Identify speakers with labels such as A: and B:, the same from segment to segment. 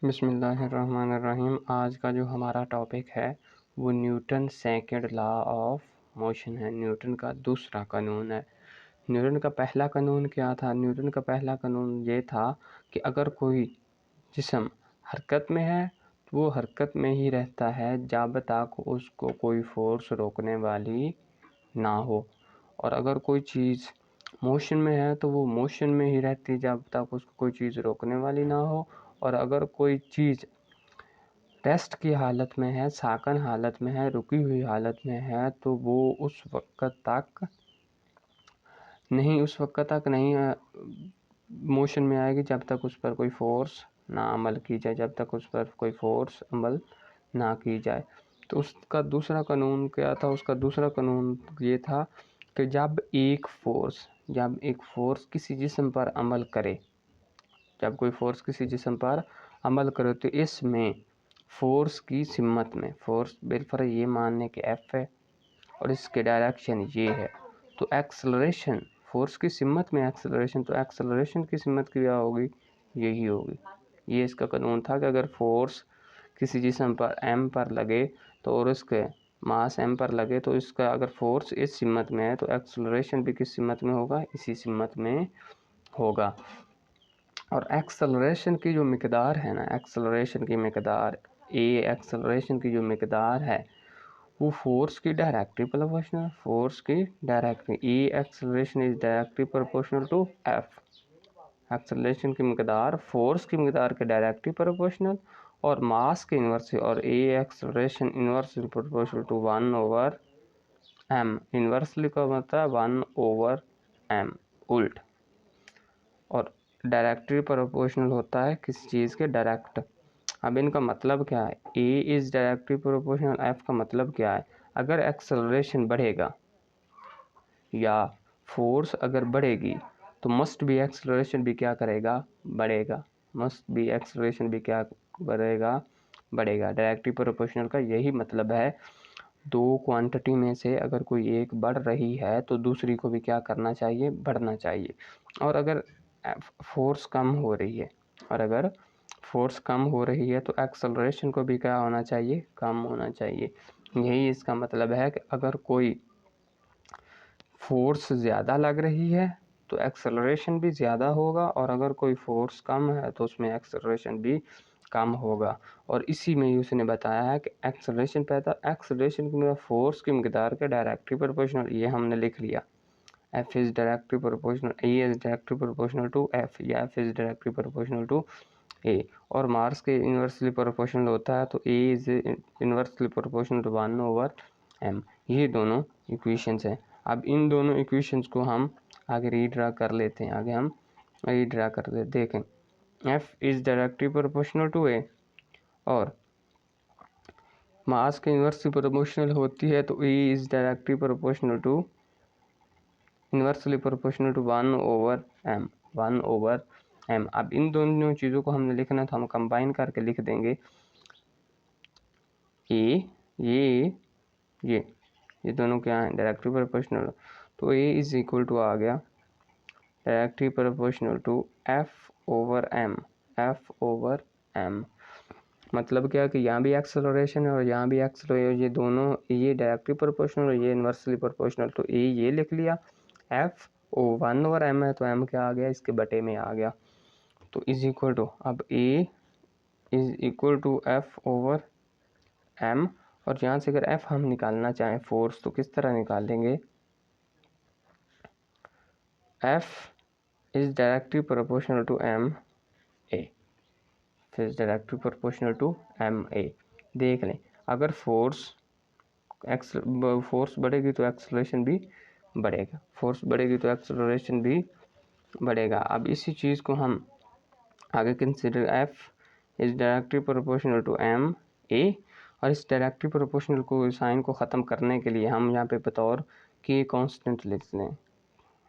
A: बिस्मिल्लाहिर्रहमानिर्रहीम। आज का जो हमारा टॉपिक है वो Newton second law of motion है। न्यूटन का दूसरा कानून है। न्यूटन का पहला कानून क्या था? न्यूटन का पहला कानून ये था कि अगर कोई जिस्म हरकत में है तो वो हरकत में ही रहता है जब तक उसको कोई फोर्स रोकने वाली ना हो, और अगर कोई चीज़ मोशन में है तो वो मोशन में ही रहती है जब तक उसको कोई चीज़ रोकने वाली ना हो, और अगर कोई चीज़ रेस्ट की हालत में है, साकन हालत में है, रुकी हुई हालत में है, तो वो उस वक्त तक नहीं मोशन में आएगी जब तक उस पर कोई फोर्स ना अमल की जाए, जब तक उस पर कोई फोर्स अमल ना की जाए। तो उसका दूसरा कानून क्या था? उसका दूसरा कानून ये था कि जब एक फोर्स किसी जिस्म पर अमल करे, जब कोई फोर्स किसी जिस्म पर अमल करे तो इसमें फोर्स की सिमत में, फोर्स बिलफर्ज ये मानने के एफ है और इसके डायरेक्शन ये है, तो एक्सेलरेशन फोर्स की सिमत में एक्सेलरेशन, तो एक्सेलरेशन की सिमत क्या होगी? यही होगी। ये इसका कानून था कि अगर फोर्स किसी जिस्म पर एम पर लगे तो और उसके मास एम पर लगे तो इसका अगर फोर्स इस सिमत में है तो एक्सेलरेशन भी किस सिमत में होगा? इसी सिमत में होगा। और एक्सेलरेशन की जो मिकदार है ना, एक्सेलरेशन की मिकदार एक्सेलरेशन की जो मिकदार है वो फोर्स की डायरेक्टली प्रोपोर्शनल, फोर्स की directly acceleration is directly proportional to F. Acceleration की मिकदार फोर्स की मिकदार के डायरेक्टली प्रोपोर्शनल और मास के इन्वर्स, और acceleration inversely proportional to 1/m। Inversely का मतलब 1/m, उल्ट। और डायरेक्टली प्रोपोर्शनल होता है किसी चीज़ के डायरेक्ट। अब इनका मतलब क्या है? A is directly proportional F का मतलब क्या है? अगर एक्सेलरेशन बढ़ेगा या फोर्स अगर बढ़ेगी तो मस्ट बी एक्सेलरेशन भी क्या करेगा? बढ़ेगा। मस्ट बी एक्सेलरेशन भी क्या बढ़ेगा? बढ़ेगा। डायरेक्टली प्रोपोर्शनल का यही मतलब है। दो क्वांटिटी में से अगर कोई एक बढ़ रही है तो दूसरी को भी क्या करना चाहिए? बढ़ना चाहिए। और अगर फोर्स कम हो रही है, तो एक्सेलरेशन को भी क्या होना चाहिए? कम होना चाहिए। यही इसका मतलब है कि अगर कोई फोर्स ज़्यादा लग रही है तो एक्सेलरेशन भी ज़्यादा होगा, और अगर कोई फोर्स कम है तो उसमें एक्सेलरेशन भी कम होगा। और इसी में ही उसने बताया है कि एक्सेलरेशन की फोर्स की मिकदार के डायरेक्टली प्रोपोर्शनल, ये हमने लिख लिया। F is directly proportional, A is directly proportional to F, या F is directly proportional to A। और मास के इन्वर्सली प्रोपोर्शनल होता है तो A is inversely proportional to 1/m। ये दोनों इक्वेशंस हैं। अब इन दोनों इक्वेशंस को हम आगे रीड्रा कर लेते हैं। देखें, F is directly proportional to A और मास के इन्वर्सली प्रोपोर्शनल होती है तो A is directly proportional to inversely proportional to 1/m। अब इन दोनों चीज़ों को हमने लिखना है तो हम कंबाइन करके लिख देंगे। ये दोनों क्या हैं? Directly proportional. तो A इज इक्वल टू आ गया डायरेक्टली प्रोपोर्शनल टू F/m। मतलब क्या कि यहाँ भी एक्सेलरेशन है और यहाँ भी एक्सेलरेशन, ये दोनों, ये डायरेक्टली प्रोपोर्शनल और ये इन्वर्सली प्रोपोर्शनल। तो A ये लिख लिया, F 1/m है तो m क्या आ गया? इसके बटे में आ गया। तो इज इक्वल टू, अब A is equal to F/m, और यहाँ से अगर F हम निकालना चाहें फोर्स तो किस तरह निकाल देंगे? F is directly proportional to ma। देख लें, अगर फोर्स बढ़ेगी तो एक्सेलरेशन भी बढ़ेगा। अब इसी चीज़ को हम आगे consider, F is directly proportional to ma, और इस डायरेक्टली प्रोपोर्शनल को, साइन को ख़त्म करने के लिए हम यहाँ पे बतौर के कांस्टेंट लिख लें।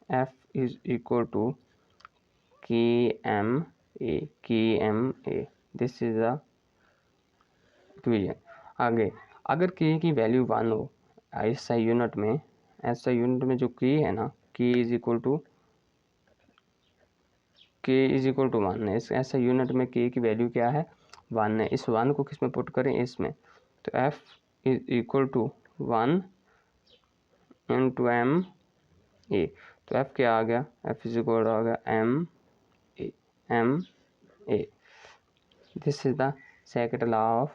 A: F is equal to KMA। This is the equation. आगे अगर K की वैल्यू 1 हो, SI यूनिट में जो K है ना, K इज इक्वल टू 1 है। इस SI यूनिट में K की वैल्यू क्या है? 1 है, इस 1 को किस में पुट करें, इसमें, तो F is equal to 1 into M A. तो F क्या आ गया, F इज इक्वल आ गया M A. This is the second law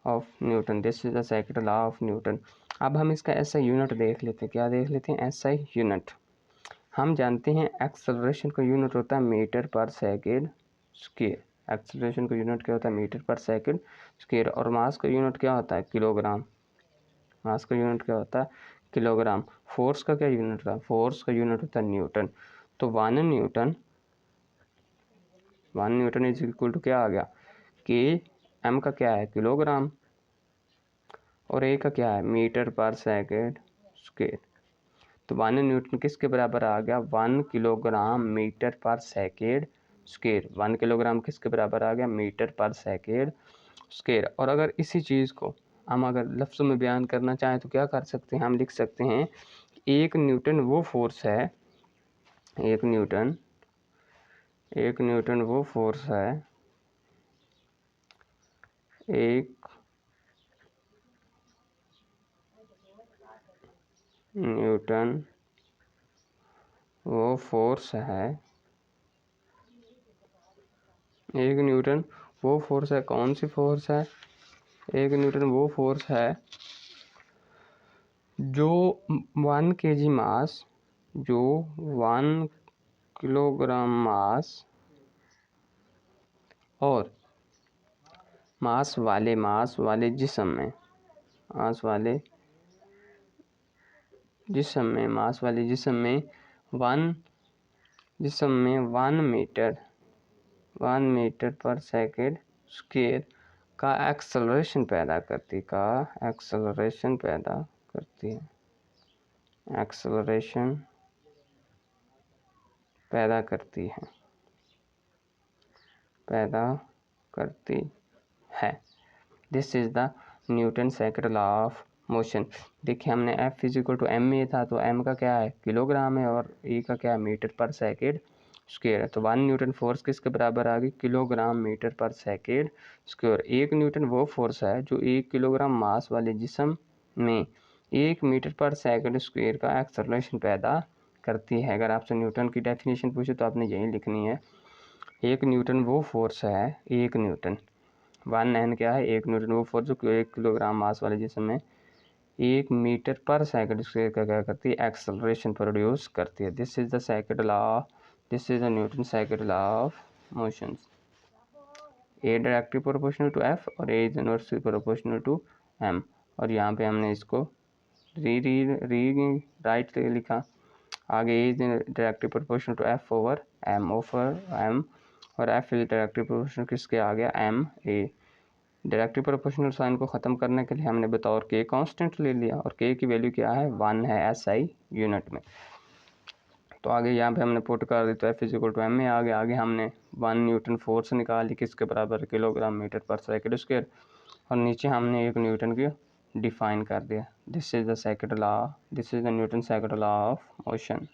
A: of Newton, this is the second law of Newton. अब हम इसका SI यूनिट देख लेते हैं, क्या देख लेते हैं, SI यूनिट। हम जानते हैं एक्सेलरेशन का यूनिट होता है मीटर पर सेकेंड स्क्वायर, एक्सेलरेशन का यूनिट क्या होता है, मीटर पर सेकेंड स्क्वायर। और मास का यूनिट क्या होता है, किलोग्राम, मास का यूनिट क्या होता है, किलोग्राम। फोर्स का क्या यूनिट था, फोर्स का यूनिट होता है न्यूटन। तो 1 न्यूटन इज इक्वल टू क्या आ गया, के एम का क्या है, किलोग्राम, और ए का क्या है, मीटर पर सेकेंड स्क्वायर। तो 1 न्यूटन किसके बराबर आ गया, 1 किलोग्राम मीटर पर सेकेंड स्क्वायर। 1 किलोग्राम किसके बराबर आ गया, मीटर पर सेकेंड स्क्वायर। और अगर इसी चीज़ को हम अगर लफ्ज़ों में बयान करना चाहें तो क्या कर सकते हैं, हम लिख सकते हैं 1 न्यूटन वो फोर्स है, 1 न्यूटन वो फोर्स है, 1 न्यूटन वो फोर्स है, 1 न्यूटन वो फोर्स है, कौन सी फोर्स है, 1 न्यूटन वो फोर्स है जो 1 kg मास, जो 1 किलोग्राम मास और मास वाले जिस्म में, मास वाले जिस्म में 1 मीटर पर सेकेंड स्क्वायर का एक्सेलरेशन पैदा करती है, this is the Newton second law of motion. देखिए हमने F is equal to M A था, तो M का क्या है, किलोग्राम है, और E का क्या है, मीटर पर सेकेंड स्क्वायर है। तो 1 न्यूटन फोर्स किसके बराबर आ गई, किलोग्राम मीटर पर सेकेंड स्क्वायर। 1 न्यूटन वो फोर्स है जो 1 किलोग्राम मास वाले जिस्म में 1 मीटर पर सेकेंड स्क्वायर का एक्सेलरेशन पैदा करती है। अगर आपसे न्यूटन की डेफिनेशन पूछे तो आपने यही लिखनी है, 1 न्यूटन वो फोर्स है, 1 न्यूटन 1 N क्या है, 1 न्यूटन वो फोर्स जो 1 किलोग्राम मास वाले जिस्म में 1 मीटर पर सेकंड स्क्वायर का क्या करती है, एक्सेलरेशन प्रोड्यूस करती है। This is the second law, this is the Newton second law of motion. A directly proportional to F और a is inversely proportional to M। और यहाँ पे हमने इसको राइट लिखा, आगे a is directly proportional to F over M और F is directly proportional किसके आ गया, M A। Directly proportional sign को ख़त्म करने के लिए हमने बतौर के कांस्टेंट ले लिया, और के की वैल्यू क्या है, 1 है SI यूनिट में। तो आगे यहाँ पे हमने पुट कर दी, तो F is equal to M में आगे हमने 1 न्यूटन फोर्स निकाली, किसके बराबर, किलोग्राम मीटर पर सेकेंड स्क्वायर, और नीचे हमने 1 न्यूटन की डिफाइन कर दिया। This is the Newton second law of motion.